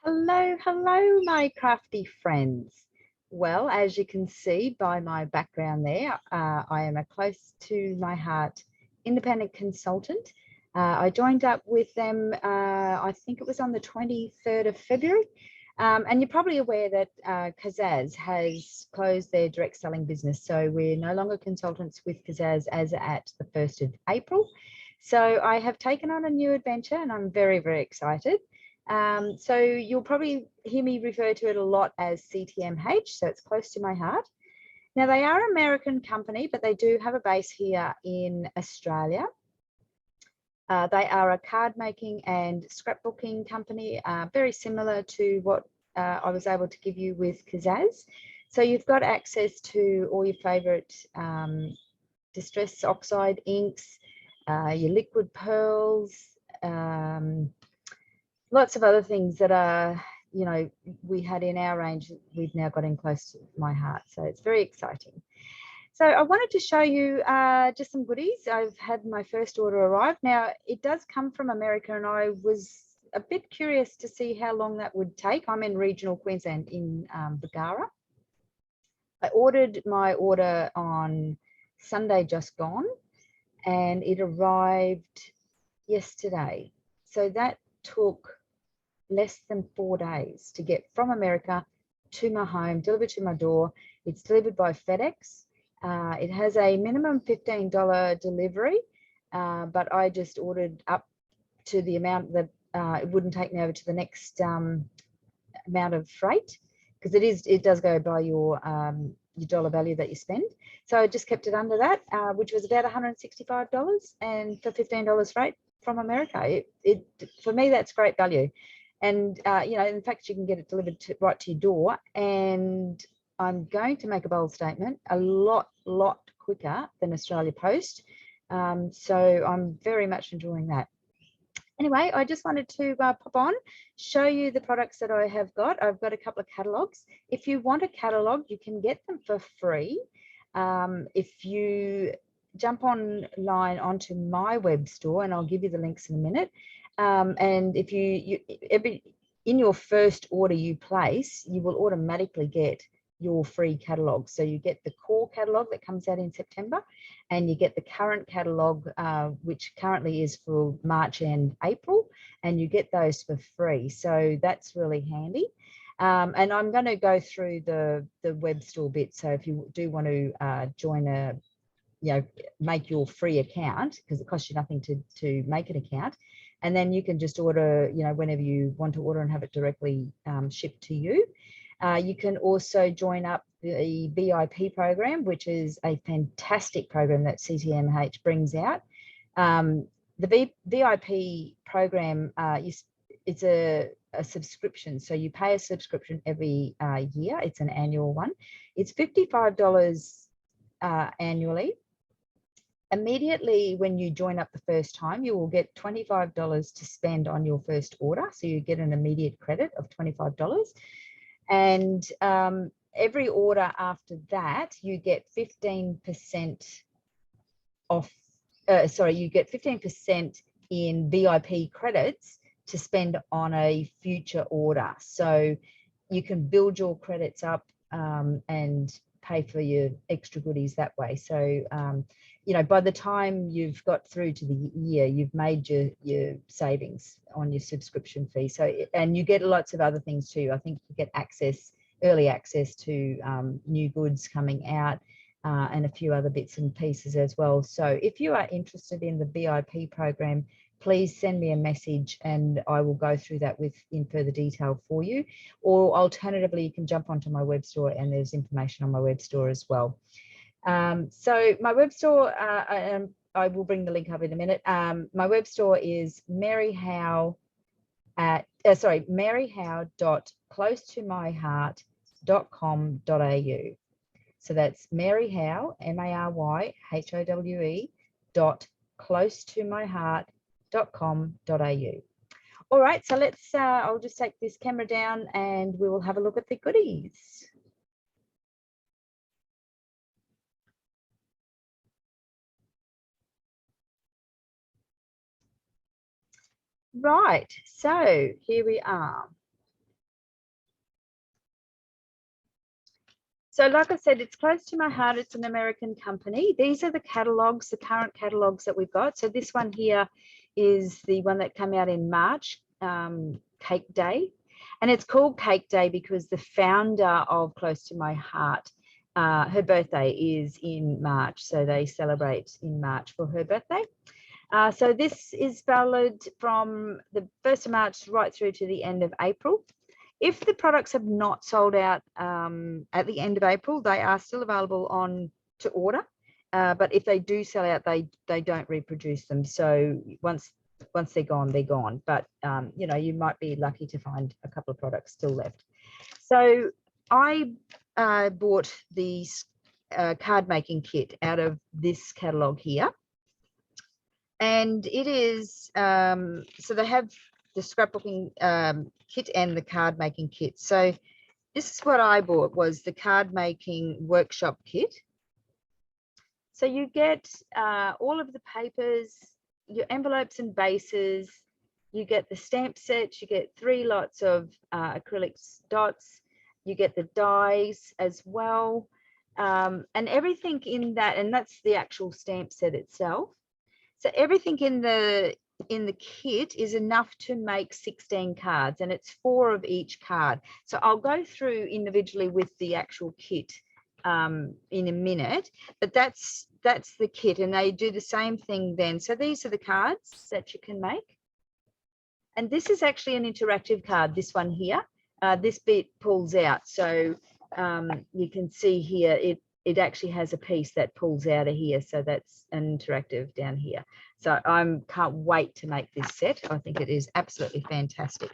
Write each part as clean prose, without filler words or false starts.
Hello, hello, my crafty friends. Well, as you can see by my background there, I am a close to my heart independent consultant. I joined up with them, I think it was on the 23rd of February. And you're probably aware that Kazaz has closed their direct selling business. So we're no longer consultants with Kazaz as at the 1st of April. So I have taken on a new adventure and I'm very, very excited. So you'll probably hear me refer to it a lot as CTMH, so it's close to my heart. Now, they are an American company, but they do have a base here in Australia. They are a card making and scrapbooking company, very similar to what I was able to give you with Kazaz. So you've got access to all your favourite distress oxide inks, your liquid pearls, lots of other things that are, you know, we had in our range, we've now got in close to my heart. So it's very exciting. So I wanted to show you just some goodies. I've had my first order arrive. Now, it does come from America, and I was a bit curious to see how long that would take. I'm in regional Queensland in Bargara. I ordered my order on Sunday just gone, and it arrived yesterday. So that took less than 4 days to get from America to my home, delivered to my door. It's delivered by FedEx. It has a minimum $15 delivery, but I just ordered up to the amount that it wouldn't take me over to the next amount of freight, because it does go by your dollar value that you spend. So I just kept it under that, which was about $165, and for $15 freight from America, for me, that's great value. And you know, in fact, you can get it delivered right to your door. And I'm going to make a bold statement: a lot quicker than Australia Post. So I'm very much enjoying that. Anyway, I just wanted to pop on, show you the products that I have got. I've got a couple of catalogs. If you want a catalog, you can get them for free. If you jump online onto my web store, and I'll give you the links in a minute. And if in your first order you place, you will automatically get your free catalog. So you get the core catalog that comes out in September, and you get the current catalog, which currently is for March and April, and you get those for free. So that's really handy. And I'm going to go through the web store bit. So if you do want to join make your free account, because it costs you nothing to make an account, and then you can just order, whenever you want to order, and have it directly shipped to you. You can also join up the VIP program, which is a fantastic program that CTMH brings out. The VIP program, it's a subscription. So you pay a subscription every year. It's an annual one. It's $55 annually. Immediately when you join up the first time, you will get $25 to spend on your first order. So you get an immediate credit of $25. And every order after that, you get 15% off. You get 15% in VIP credits to spend on a future order. So you can build your credits up and pay for your extra goodies that way. So by the time you've got through to the year, you've made your savings on your subscription fee. So, and you get lots of other things too. I think you get early access to new goods coming out, and a few other bits and pieces as well. So if you are interested in the VIP program, please send me a message and I will go through that in further detail for you. Or alternatively, you can jump onto my web store, and there's information on my web store as well. So my web store, I will bring the link up in a minute. My web store is maryhowe.closetomyheart.com.au. So that's maryhowe, MARYHOWE .closetomyheart.com.au. All right, so let's, I'll just take this camera down and we will have a look at the goodies. Right, so here we are. So like I said, it's close to my heart. It's an American company. These are the catalogs, the current catalogs that we've got. So this one here is the one that came out in March, Cake Day. And it's called Cake Day because the founder of Close to My Heart, her birthday is in March. So they celebrate in March for her birthday. So this is valid from the 1st of March right through to the end of April. If the products have not sold out at the end of April, they are still available on to order. But if they do sell out, they don't reproduce them. So once they're gone, they're gone. But you know, you might be lucky to find a couple of products still left. So I bought the card making kit out of this catalog here. And it is, so they have the scrapbooking kit and the card making kit. So this is what I bought, was the card making workshop kit. So you get all of the papers, your envelopes and bases, you get the stamp set, you get 3 lots of acrylic dots, you get the dies as well, and everything in that, and that's the actual stamp set itself. So everything in the kit is enough to make 16 cards, and it's 4 of each card. So I'll go through individually with the actual kit in a minute, but that's the kit, and they do the same thing then. So these are the cards that you can make, and this is actually an interactive card, this one here. This bit pulls out, so you can see here it actually has a piece that pulls out of here, so that's an interactive down here. So I can't wait to make this set. I think it is absolutely fantastic.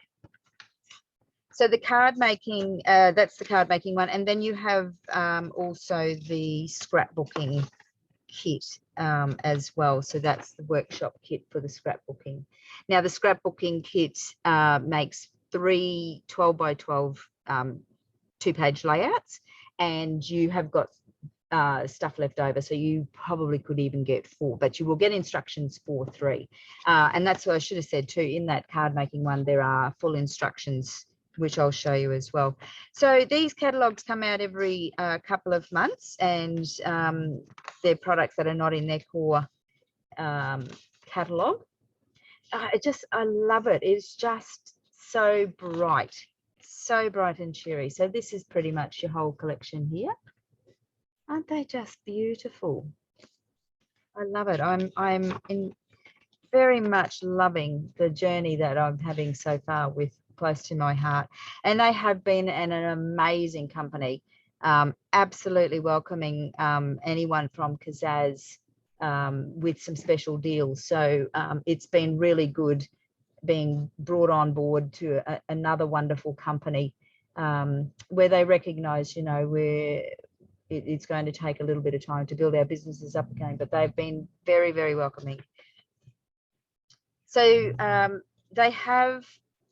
So the card making, that's the card making one, and then you have also the scrapbooking kit as well. So that's the workshop kit for the scrapbooking. Now the scrapbooking kit makes 3 12 by 12 2-page layouts, and you have got stuff left over, so you probably could even get 4, but you will get instructions for 3, and that's what I should have said too. In that card making one, there are full instructions, which I'll show you as well. So these catalogs come out every couple of months, and they're products that are not in their core catalog. I love it. It's just so bright and cheery. So this is pretty much your whole collection here. Aren't they just beautiful? I love it. I'm very much loving the journey that I'm having so far with Close to My Heart, and they have been an amazing company, absolutely welcoming anyone from Kazaz with some special deals. So it's been really good being brought on board to another wonderful company where they recognize, you know, where it's going to take a little bit of time to build our businesses up again, but they've been very, very welcoming. So they have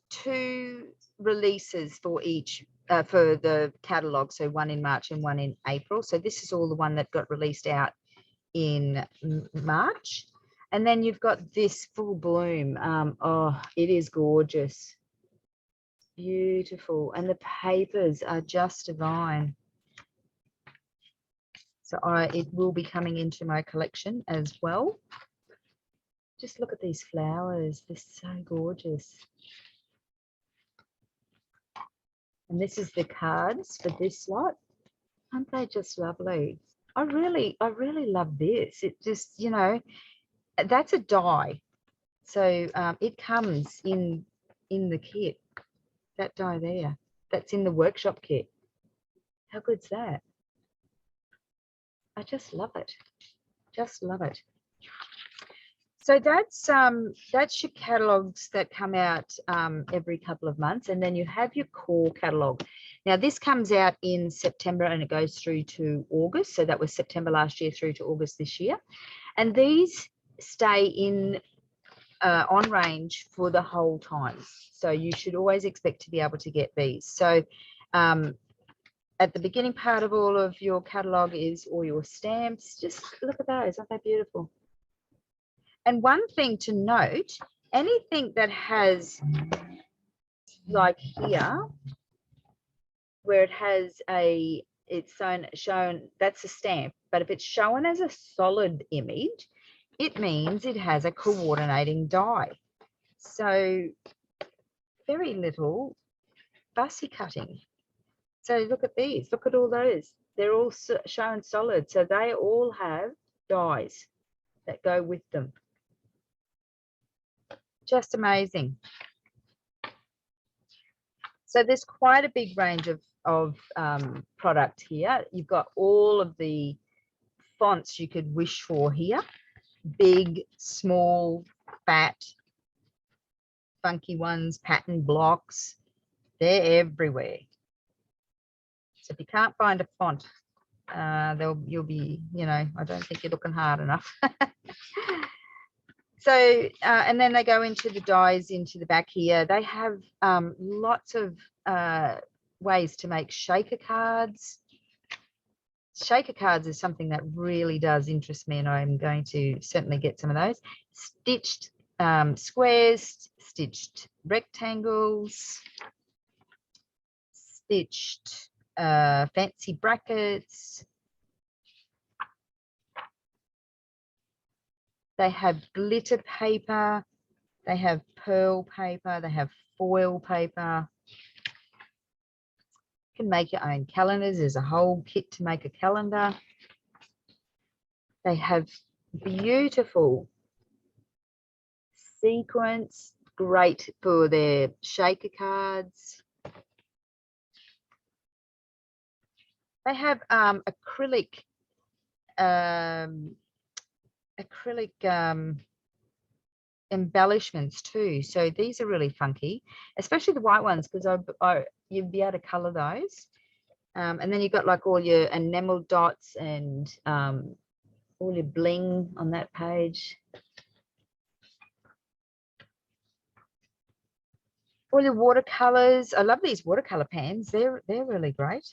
2 releases for each, for the catalogue, so one in March and one in April. So this is all the one that got released out in March. And then you've got this Full Bloom. Oh, it is gorgeous. Beautiful. And the papers are just divine. So it will be coming into my collection as well. Just look at these flowers. They're so gorgeous. And this is the cards for this lot. Aren't they just lovely? I really love this. It just, you know, that's a die. So it comes in the kit. That die there. That's in the workshop kit. How good's that? I just love it. Just love it. So that's your catalogs that come out every couple of months, and then you have your core catalog. Now this comes out in September and it goes through to August. So that was September last year through to August this year, and these stay in on range for the whole time. So you should always expect to be able to get these. So at the beginning part of all of your catalog is all your stamps. Just look at those, aren't they beautiful? And one thing to note, anything that has, like here, where it has a it's shown, that's a stamp. But if it's shown as a solid image, it means it has a coordinating die. So very little fussy cutting. So look at these, look at all those. They're all shown solid. So they all have dies that go with them. Just amazing. So there's quite a big range of product here. You've got all of the fonts you could wish for here. Big, small, fat, funky ones, pattern blocks. They're everywhere. So if you can't find a font, you'll be, you know, I don't think you're looking hard enough. So, and then they go into the dies into the back here. They have lots of ways to make shaker cards. Shaker cards is something that really does interest me, and I'm going to certainly get some of those. Stitched squares, stitched rectangles, stitched fancy brackets. They have glitter paper, they have pearl paper, they have foil paper. You can make your own calendars. There's a whole kit to make a calendar. They have beautiful sequins, great for their shaker cards. They have acrylic embellishments too. So these are really funky, especially the white ones, because you'd be able to color those. And then you've got like all your enamel dots and all your bling on that page. All your watercolors. I love these watercolor pans. They're really great.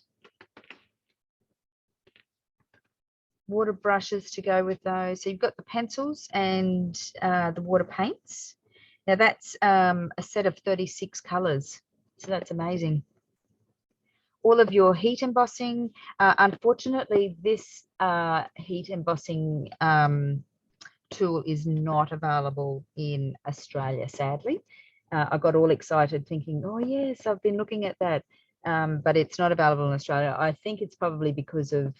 Water brushes to go with those. So you've got the pencils and the water paints. Now that's a set of 36 colors. So that's amazing. All of your heat embossing. Unfortunately, this heat embossing tool is not available in Australia, sadly. I got all excited thinking, oh yes, I've been looking at that. But it's not available in Australia. I think it's probably because of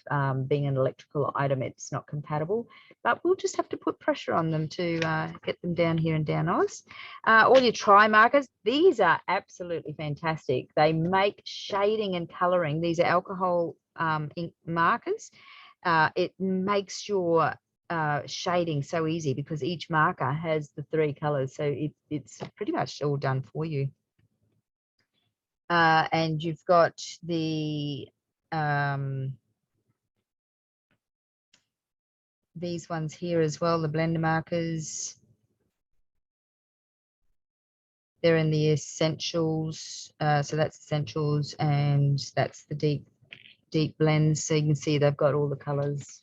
being an electrical item, it's not compatible. But we'll just have to put pressure on them to get them down here and down Oz. All your tri markers, these are absolutely fantastic. They make shading and colouring. These are alcohol ink markers. It makes your shading so easy because each marker has the 3 colours. So it's pretty much all done for you. And you've got the these ones here as well, the blender markers. They're in the essentials, so that's essentials, and that's the deep blends. So you can see they've got all the colors.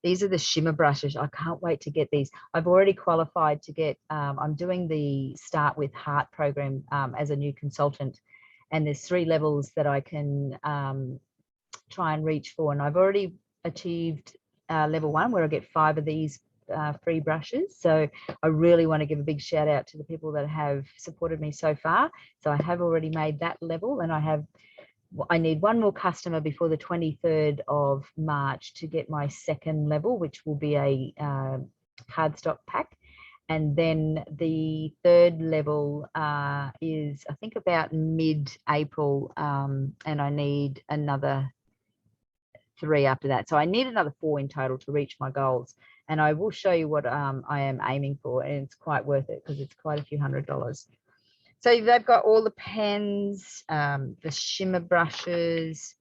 These are the shimmer brushes. I can't wait to get these. I've already qualified to get, I'm doing the Start with Heart program as a new consultant. And there's 3 levels that I can try and reach for. And I've already achieved level 1 where I get 5 of these free brushes. So I really want to give a big shout out to the people that have supported me so far. So I have already made that level, and I need 1 more customer before the 23rd of March to get my 2nd level, which will be a cardstock pack. And then the 3rd level is, I think, about mid-April, and I need another 3 after that. So I need another 4 in total to reach my goals. And I will show you what I am aiming for, and it's quite worth it because it's quite a few $100s. So they've got all the pens, the shimmer brushes.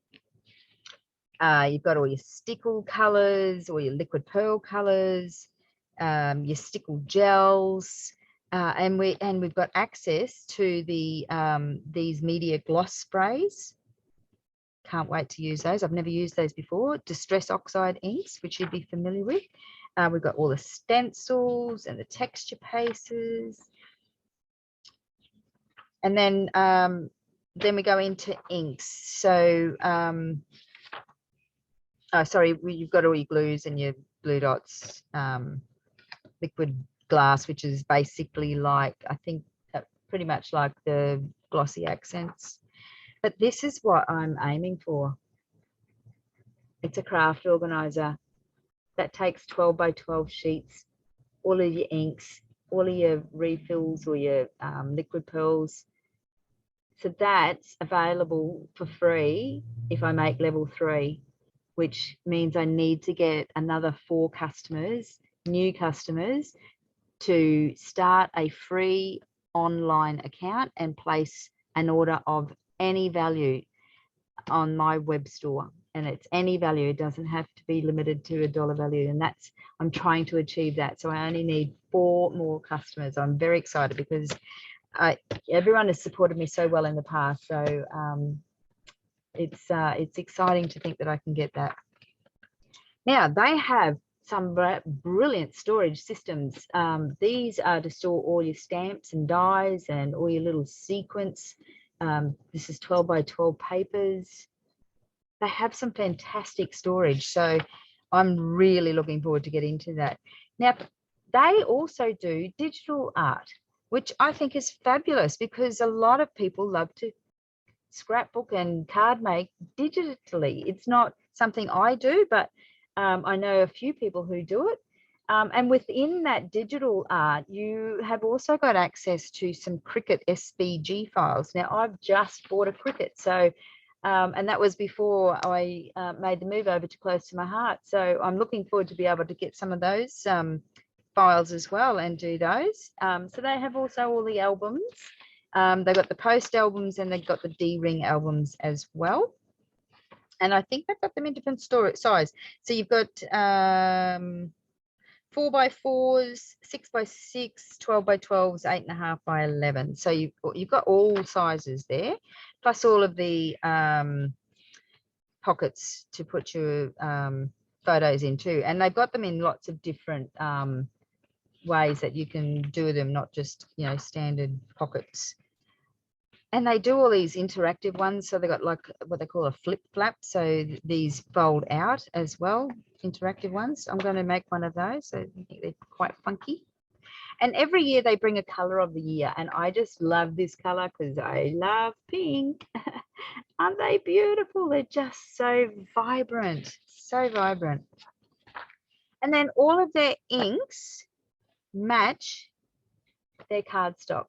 You've got all your stickle colors, or your liquid pearl colors, your stickle gels, and we've got access to the these media gloss sprays. Can't wait to use those. I've never used those before. Distress Oxide inks, which you'd be familiar with. We've got all the stencils and the texture paces. And then then we go into inks. So, oh, sorry, you've got all your glues and your glue dots, liquid glass, which is basically like, I think, pretty much like the glossy accents. But this is what I'm aiming for. It's a craft organizer that takes 12 by 12 sheets, all of your inks, all of your refills or your liquid pearls. So that's available for free if I make level 3, which means I need to get another 4 customers, new customers, to start a free online account and place an order of any value on my web store. And it's any value. It doesn't have to be limited to a dollar value. And that's, I'm trying to achieve that. So I only need 4 more customers. I'm very excited because everyone has supported me so well in the past. So it's exciting to think that I can get that. Now they have some brilliant storage systems. These are to store all your stamps and dies and all your little sequence. This is 12 by 12 papers. They have some fantastic storage. So I'm really looking forward to get into that. Now, they also do digital art, which I think is fabulous because a lot of people love to scrapbook and card make digitally. It's not something I do, but I know a few people who do it. And within that digital art, you have also got access to some Cricut Svg files. Now, I've just bought a Cricut, so and that was before I made the move over to close to my heart. So I'm looking forward to be able to get some of those files as well and do those. So they have also all the albums. They've got the post albums and they've got the D-ring albums as well. And I think they've got them in different size. So you've got 4 by 4s, 6 by 6, 12 by 12s, 8.5 by 11. So you've got all sizes there, plus all of the pockets to put your photos into. And they've got them in lots of different ways that you can do them, not just, you know, standard pockets. And they do all these interactive ones. So they've got like what they call a flip flap. So these fold out as well, interactive ones. I'm going to make one of those. So I think they're quite funky. And every year they bring a color of the year. And I just love this color because I love pink. Aren't they beautiful? They're just so vibrant, so vibrant. And then all of their inks match their cardstock.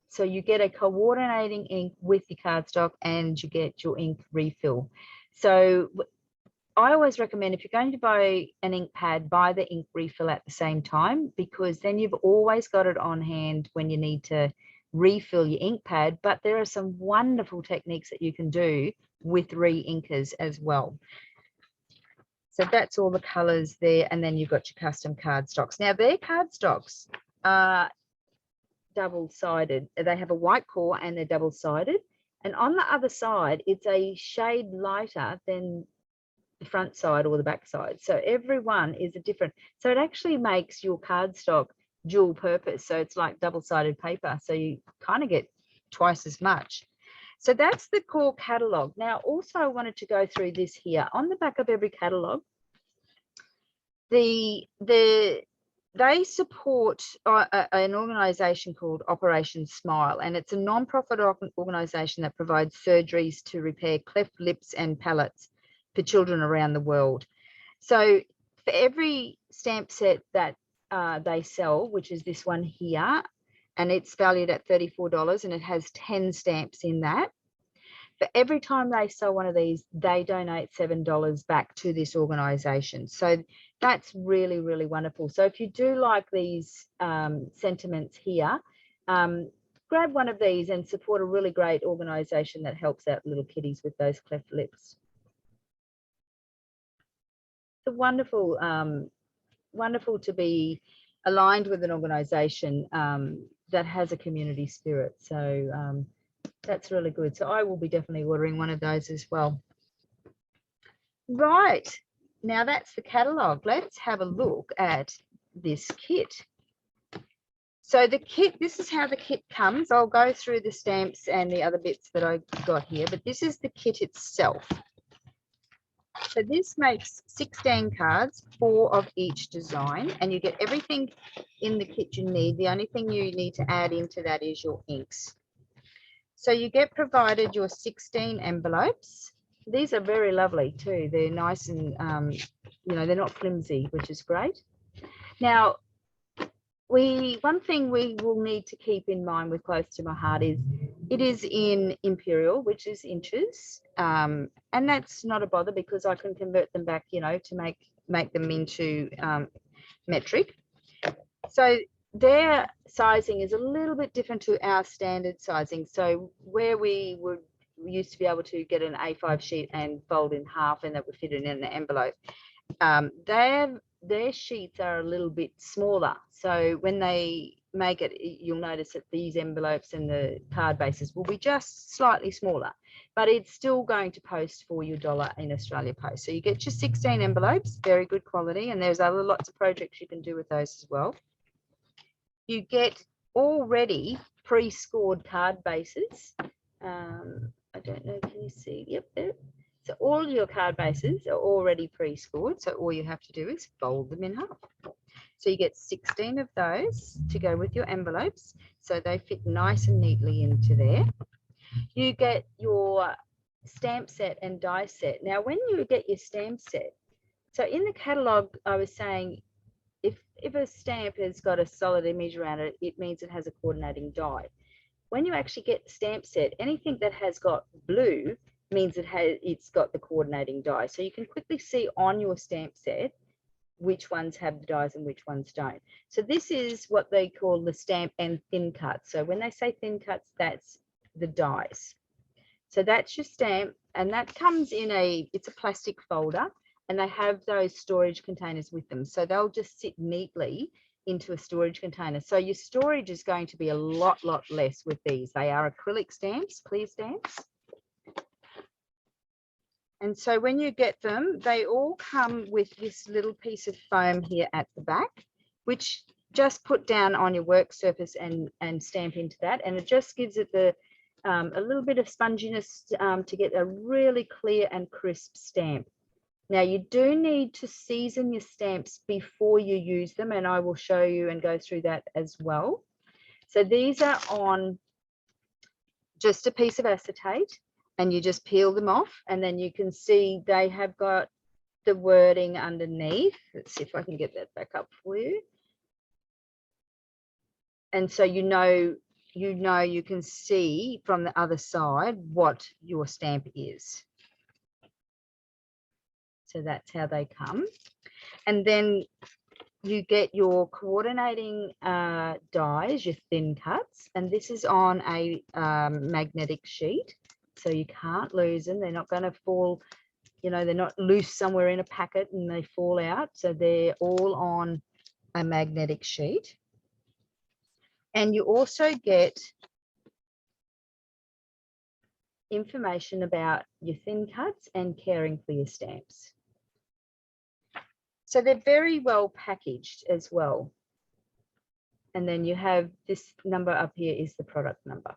So you get a coordinating ink with your cardstock and you get your ink refill. So I always recommend if you're going to buy an ink pad, buy the ink refill at the same time, because then you've always got it on hand when you need to refill your ink pad. But there are some wonderful techniques that you can do with re-inkers as well. So that's all the colors there. And then you've got your custom cardstocks. Now their cardstocks are double-sided. They have a white core and they're double-sided. And on the other side, it's a shade lighter than the front side or the back side. So every one is a different. So it actually makes your cardstock dual purpose. So it's like double-sided paper. So you kind of get twice as much. So that's the core catalog. Now, also I wanted to go through this here. On the back of every catalog, they support an organisation called Operation Smile, and it's a non-profit organisation that provides surgeries to repair cleft lips and palates for children around the world. So for every stamp set that they sell, which is this one here, and it's valued at $34, and it has 10 stamps in that. For every time they sell one of these, they donate $7 back to this organisation. So that's really, really wonderful. So if you do like these sentiments here, grab one of these and support a really great organisation that helps out little kiddies with those cleft lips. It's wonderful, wonderful to be aligned with an organisation that has a community spirit. So that's really good. So I will be definitely ordering one of those as well. Right, now that's the catalogue. Let's have a look at this kit. So the kit, this is how the kit comes. I'll go through the stamps and the other bits that I got here, but this is the kit itself. So this makes 16 cards, 4 of each design, and you get everything in the kit you need. The only thing you need to add into that is your inks. So you get provided your 16 envelopes. These are very lovely too. They're nice and, you know, they're not flimsy, which is great. Now, one thing we will need to keep in mind with Close to My Heart is it is in imperial, which is inches, and that's not a bother because I can convert them back, you know, to make them into metric. So their sizing is a little bit different to our standard sizing. So where we used to be able to get an A5 sheet and fold in half and that would fit in an envelope, their sheets are a little bit smaller. So when they make it, you'll notice that these envelopes and the card bases will be just slightly smaller, but it's still going to post for your $1 in Australia Post. So you get your 16 envelopes, very good quality, and there's other lots of projects you can do with those as well. You get already pre-scored card bases. I don't know, can you see? Yep, there. So all your card bases are already pre-scored. So all you have to do is fold them in half. So you get 16 of those to go with your envelopes. So they fit nice and neatly into there. You get your stamp set and die set. Now, when you get your stamp set, so in the catalogue, I was saying, if a stamp has got a solid image around it, it means it has a coordinating die. When you actually get the stamp set, anything that has got blue means it's got the coordinating die. So you can quickly see on your stamp set which ones have the dies and which ones don't. So this is what they call the stamp and thin cuts. So when they say thin cuts, that's the dies. So that's your stamp, and that comes in it's a plastic folder, and they have those storage containers with them. So they'll just sit neatly into a storage container. So your storage is going to be a lot less with these. They are acrylic stamps, clear stamps. And so when you get them, they all come with this little piece of foam here at the back, which just put down on your work surface and stamp into that. And it just gives it a little bit of sponginess to get a really clear and crisp stamp. Now, you do need to season your stamps before you use them, and I will show you and go through that as well. So these are on just a piece of acetate, and you just peel them off, and then you can see they have got the wording underneath. Let's see if I can get that back up for you. And so you can see from the other side what your stamp is. So that's how they come. And then you get your coordinating dies, your thin cuts, and this is on a magnetic sheet. So you can't lose them. They're not going to fall, you know, they're not loose somewhere in a packet and they fall out. So they're all on a magnetic sheet. And you also get information about your thin cuts and caring for your stamps. So they're very well packaged as well. And then you have this number up here is the product number.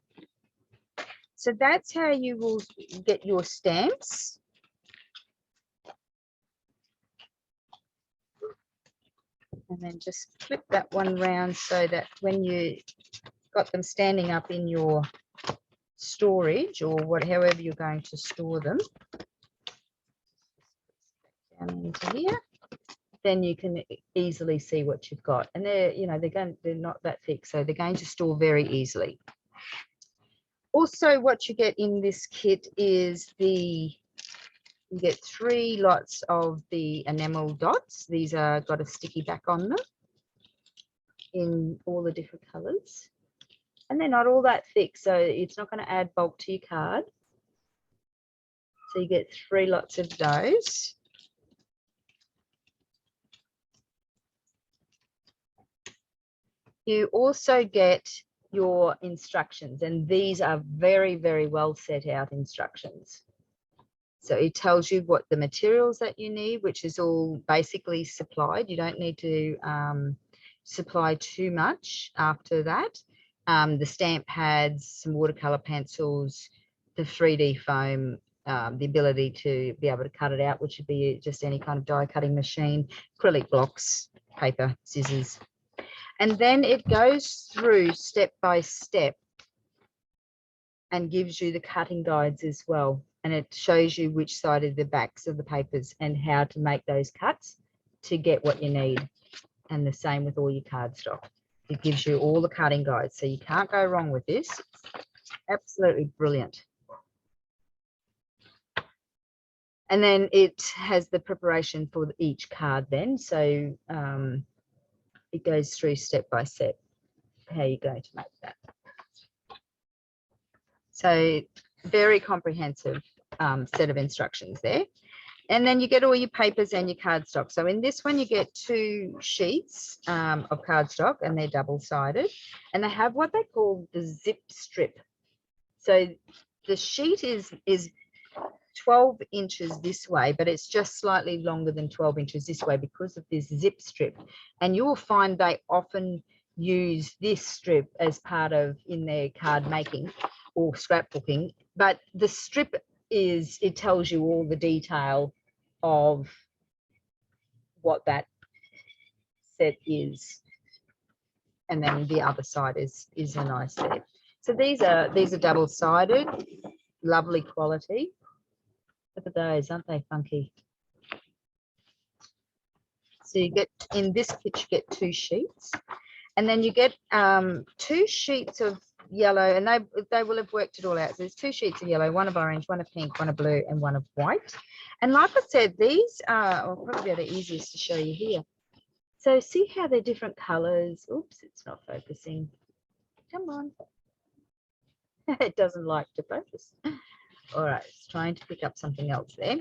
So that's how you will get your stamps. And then just flip that one round so that when you got them standing up in your storage or however you're going to store them, down into here, then you can easily see what you've got. And they're, you know, they're not that thick, so they're going to store very easily. Also, what you get in this kit is you get 3 lots of the enamel dots. These are got a sticky back on them in all the different colors. And they're not all that thick, so it's not going to add bulk to your card. So you get 3 lots of those. You also get your instructions, and these are very, very well set out instructions. So it tells you what the materials that you need, which is all basically supplied. You don't need to supply too much after that. The stamp pads, some watercolor pencils, the 3D foam, the ability to be able to cut it out, which would be just any kind of die cutting machine, acrylic blocks, paper, scissors. And then it goes through step by step and gives you the cutting guides as well. And it shows you which side of the backs of the papers and how to make those cuts to get what you need. And the same with all your cardstock. It gives you all the cutting guides. So you can't go wrong with this. It's absolutely brilliant. And then it has the preparation for each card then. So it goes through step by step how you're going to make that. So very comprehensive set of instructions there. And then you get all your papers and your cardstock. So in this one, you get 2 sheets of cardstock, and they're double-sided. And they have what they call the zip strip. So the sheet is 12 inches this way, but it's just slightly longer than 12 inches this way because of this zip strip. And you will find they often use this strip as part of in their card making or scrapbooking. But the strip is, it tells you all the detail of what that set is, and then the other side is a nice set. So these are double-sided, lovely quality. Look at those, aren't they funky? So you get, in this kit you get 2 sheets, and then you get 2 sheets of yellow, and they will have worked it all out. So there's 2 sheets of yellow, one of orange, one of pink, one of blue, and one of white. And like I said, these are, I'll probably be the easiest to show you here. So see how they're different colors. Oops, it's not focusing. Come on. It doesn't like to focus. All right, it's trying to pick up something else there.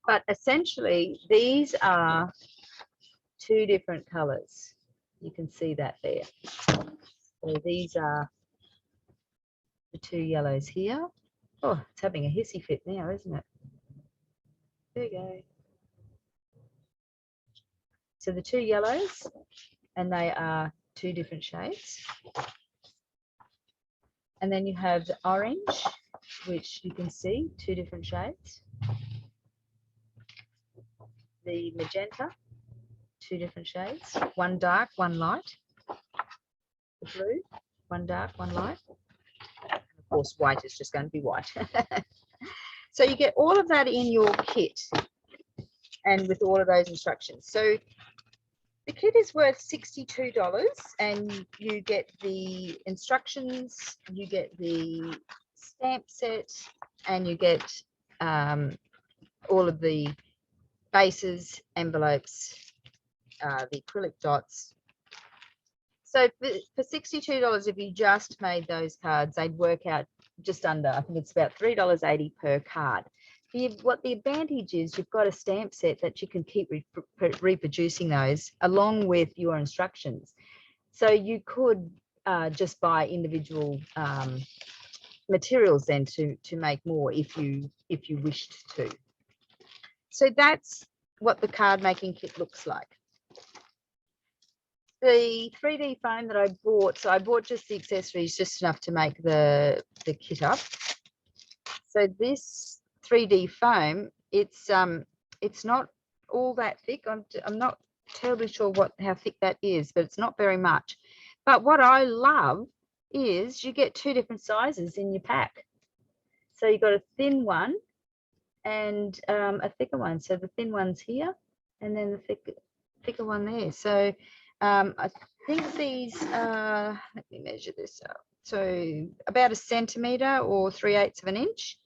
But essentially, these are 2 different colors. You can see that there. So these are the 2 yellows here. Oh, it's having a hissy fit now, isn't it? There you go. So the 2 yellows, and they are 2 different shades. And then you have the orange, which you can see 2 different shades. The magenta, 2 different shades, one dark, one light. The blue, one dark, one light. And of course, white is just going to be white. So you get all of that in your kit, and with all of those instructions. So the kit is worth $62, and you get the instructions, you get the stamp set, and you get all of the bases, envelopes, the acrylic dots. So for $62, if you just made those cards, they'd work out just under, I think it's about $3.80 per card. What the advantage is, you've got a stamp set that you can keep reproducing those along with your instructions. So you could just buy individual materials then to make more if you wished to. So that's what the card making kit looks like. The 3D foam that I bought, so I bought just the accessories, just enough to make the kit up. So this 3D foam, it's not all that thick. I'm not terribly sure how thick that is, but it's not very much. But what I love is you get 2 different sizes in your pack. So you've got a thin one and a thicker one. So the thin one's here, and then the thicker one there. So I think these let me measure this up. So about 1 centimetre or 3/8 of an inch,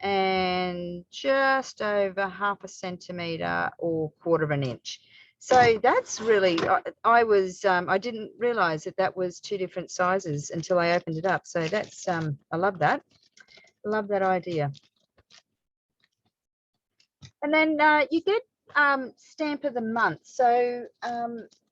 and just over 1/2 centimetre or 1/4 of an inch. So that's really, I didn't realise that was 2 different sizes until I opened it up. So that's, I love that. I love that idea. And then you get stamp of the month. So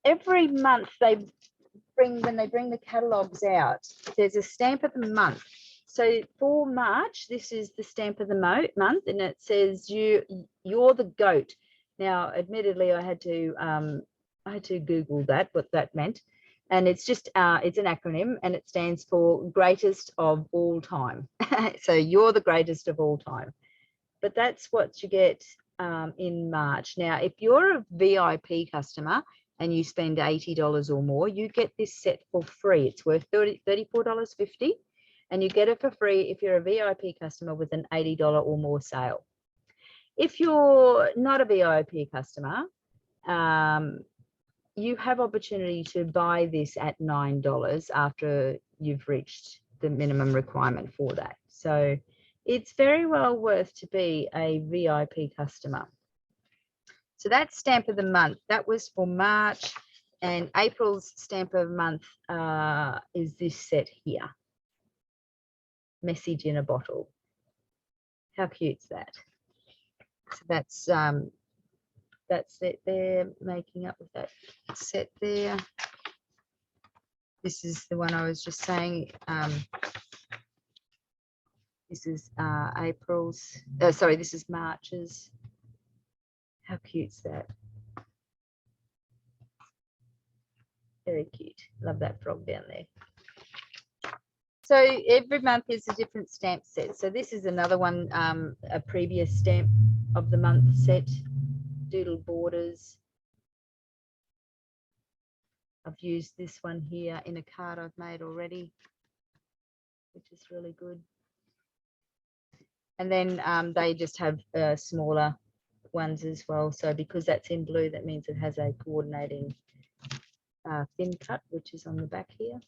every month when they bring the catalogues out, there's a stamp of the month. So for March, this is the stamp of the month, and it says you're the goat. Now, admittedly, I had to Google that, what that meant. And it's just, it's an acronym, and it stands for greatest of all time. So you're the greatest of all time. But that's what you get in March. Now, if you're a VIP customer and you spend $80 or more, you get this set for free. It's worth $34.50, and you get it for free if you're a VIP customer with an $80 or more sale. If you're not a VIP customer, you have opportunity to buy this at $9 after you've reached the minimum requirement for that. So it's very well worth to be a VIP customer. So that's stamp of the month. That was for March, and April's stamp of the month is this set here. Message in a bottle. How cute's that? So that's it there, making up with that set there. This is the one I was just saying. This is April's, sorry, this is March's. How cute's that? Very cute. Love that frog down there. So every month is a different stamp set. So this is another one, a previous stamp of the month set. Doodle borders. I've used this one here in a card I've made already, which is really good. And then they just have smaller ones as well. So because that's in blue, that means it has a coordinating thin cut, which is on the back here.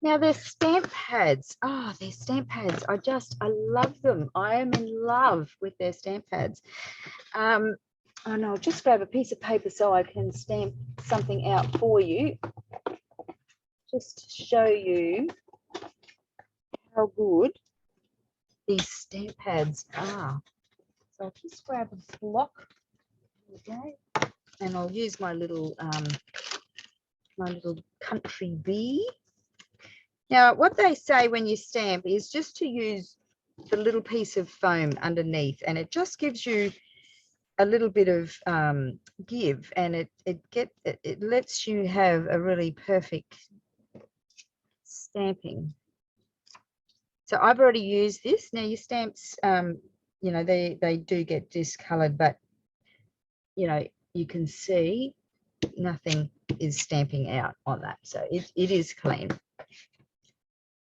Now their stamp pads. Oh, their stamp pads. I love them. I am in love with their stamp pads. And I'll just grab a piece of paper so I can stamp something out for you, just to show you how good these stamp pads are. So I'll just grab a block, and I'll use my little country bee. Now, what they say when you stamp is just to use the little piece of foam underneath, and it just gives you a little bit of give, and it lets you have a really perfect stamping. So I've already used this. Now your stamps, you know, they do get discolored, but you know, you can see nothing is stamping out on that, so it is clean.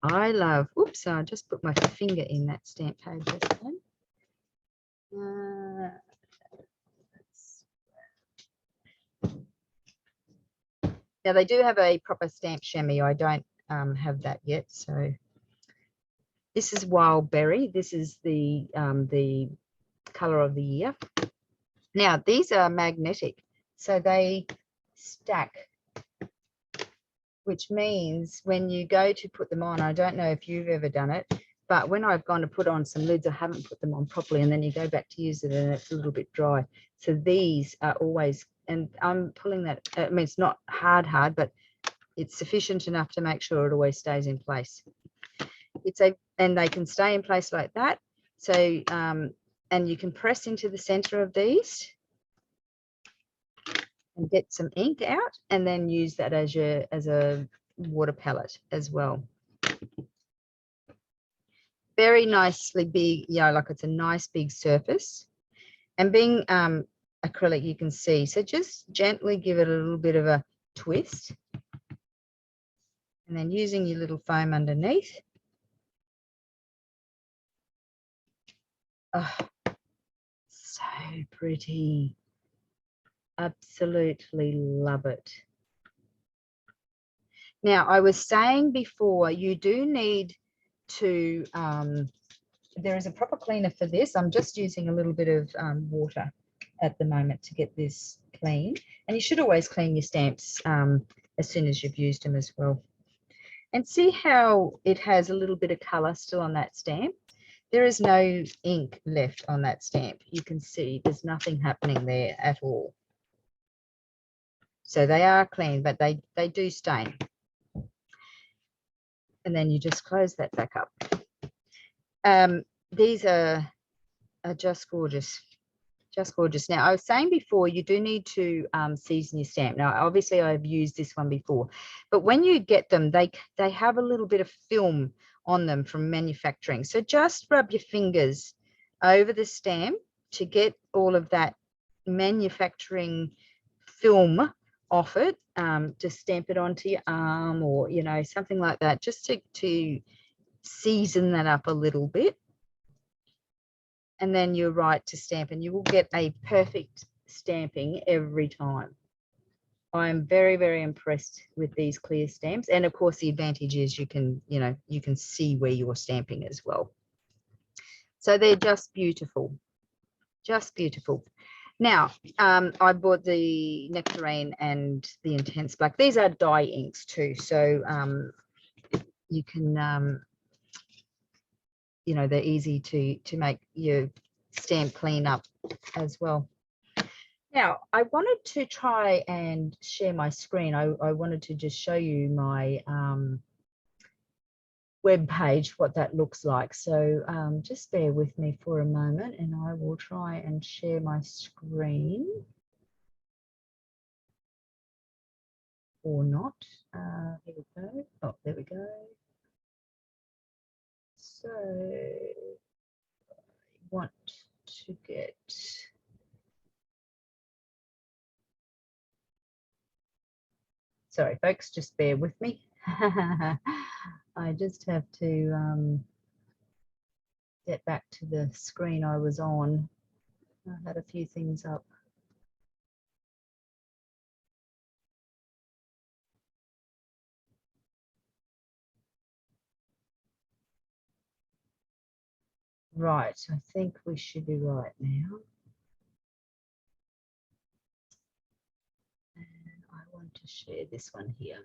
I love, oops, I just put my finger in that stamp pad just then. Now they do have a proper stamp chamois. I don't have that yet. So this is Wild Berry. This is the color of the year. Now these are magnetic, so they stack, which means when you go to put them on, I don't know if you've ever done it, but when I've gone to put on some lids, I haven't put them on properly, and then you go back to use it and it's a little bit dry. So these are always, and I'm pulling that, I mean, it's not hard, but it's sufficient enough to make sure it always stays in place. And they can stay in place like that. So, and you can press into the center of these and get some ink out, and then use that as a water palette as well. Very nicely big, you know, like it's a nice big surface. And being acrylic, you can see, so just gently give it a little bit of a twist, and then using your little foam underneath. Oh, so pretty. Absolutely love it. Now, I was saying before, you do need to, there is a proper cleaner for this. I'm just using a little bit of water at the moment to get this clean. And you should always clean your stamps as soon as you've used them as well. And see how it has a little bit of color still on that stamp? There is no ink left on that stamp. You can see there's nothing happening there at all. So they are clean, but they do stain. And then you just close that back up. These are just gorgeous. Just gorgeous. Now, I was saying before, you do need to season your stamp. Now, obviously, I've used this one before, but when you get them, they have a little bit of film on them from manufacturing. So just rub your fingers over the stamp to get all of that manufacturing film off it, to stamp it onto your arm or, you know, something like that, just to season that up a little bit. And then you're right to stamp, and you will get a perfect stamping every time. I'm very, very impressed with these clear stamps. And of course, the advantage is you can, you know, you can see where you're stamping as well. So they're just beautiful, just beautiful. Now, I bought the Nectarine and the Intense Black. These are dye inks too. So you can, you know, they're easy to make your stamp clean up as well. Now, I wanted to try and share my screen. I wanted to just show you my web page, what that looks like. So just bear with me for a moment and I will try and share my screen. Or not. Here we go. Oh, there we go. So I want to get, sorry folks, just bear with me. I just have to get back to the screen I was on. I had a few things up. Right, I think we should be right now. And I want to share this one here.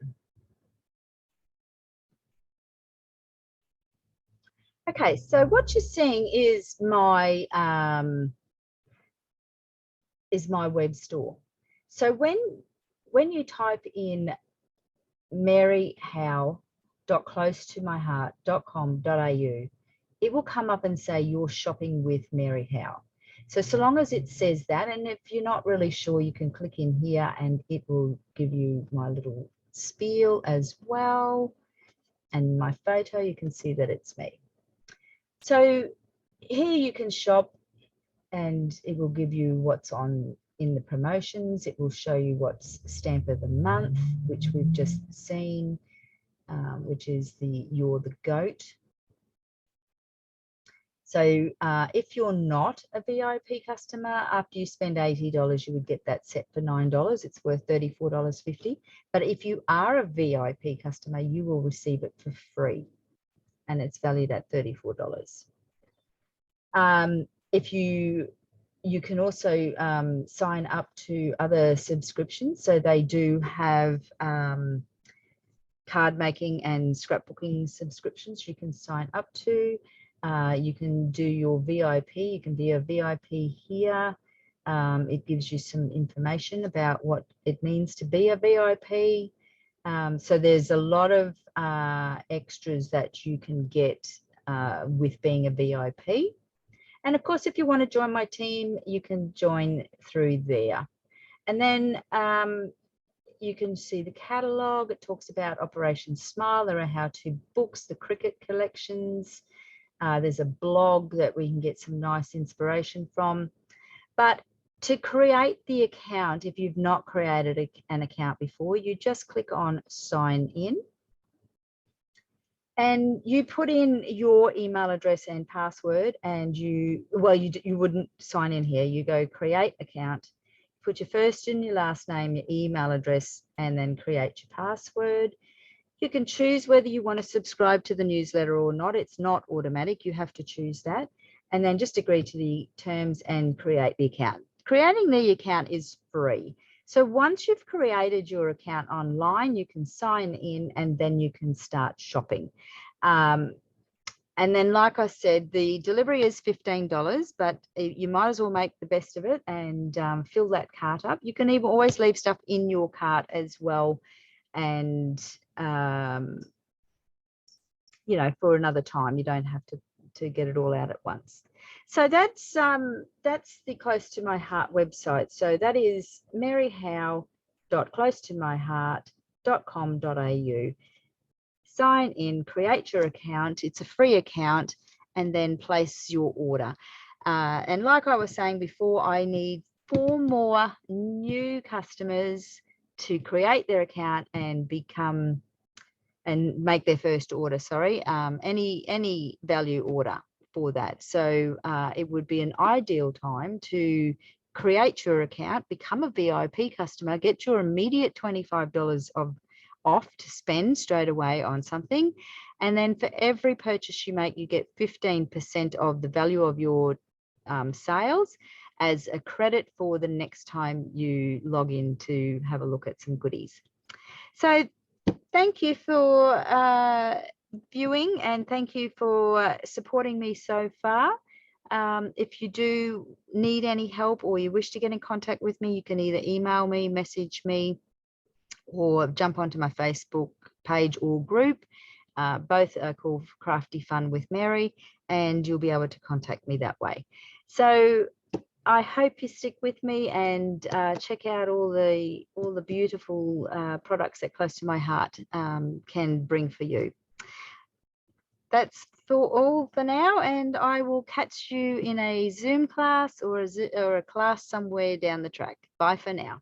Okay, so what you're seeing is my web store. So when you type in maryhowe.closetomyheart.com.au, it will come up and say you're shopping with Mary Howe. So long as it says that, and if you're not really sure, you can click in here and it will give you my little spiel as well. And my photo, you can see that it's me. So here you can shop and it will give you what's on in the promotions. It will show you what's stamp of the month, which we've just seen, which is the You're the Goat. So if you're not a VIP customer, after you spend $80, you would get that set for $9. It's worth $34.50. But if you are a VIP customer, you will receive it for free, and it's valued at $34. If you can also sign up to other subscriptions. So they do have card making and scrapbooking subscriptions you can sign up to. You can do your VIP. You can be a VIP here. It gives you some information about what it means to be a VIP. So there's a lot of extras that you can get with being a VIP. And of course, if you want to join my team, you can join through there. And then you can see the catalogue. It talks about Operation Smile. There are how-to books, the Cricut collections. There's a blog that we can get some nice inspiration from. But to create the account, if you've not created an account before, you just click on Sign In. And you put in your email address and password, and you wouldn't sign in here. You go create account, put your first and your last name, your email address, and then create your password. You can choose whether you want to subscribe to the newsletter or not. It's not automatic. You have to choose that. And then just agree to the terms and create the account. Creating the account is free. So once you've created your account online, you can sign in and then you can start shopping. And then, like I said, the delivery is $15, but you might as well make the best of it and fill that cart up. You can even always leave stuff in your cart as well, and you know, for another time. You don't have to get it all out at once. So that's the Close to My Heart website. So that is maryhowe.closetomyheart.com.au. Sign in, create your account. It's a free account, and then place your order. And like I was saying before, I need 4 more new customers to create their account and make their first order. Any value order for that. So it would be an ideal time to create your account, become a VIP customer, get your immediate $25 off to spend straight away on something, and then for every purchase you make, you get 15% of the value of your sales as a credit for the next time you log in to have a look at some goodies. So thank you for viewing, and thank you for supporting me so far. If you do need any help or you wish to get in contact with me, you can either email me, message me, or jump onto my Facebook page or group. Both are called Crafty Fun with Mary, and you'll be able to contact me that way. So I hope you stick with me and check out all the beautiful products that Close to My Heart can bring for you. That's all for now, and I will catch you in a Zoom class or a class somewhere down the track. Bye for now.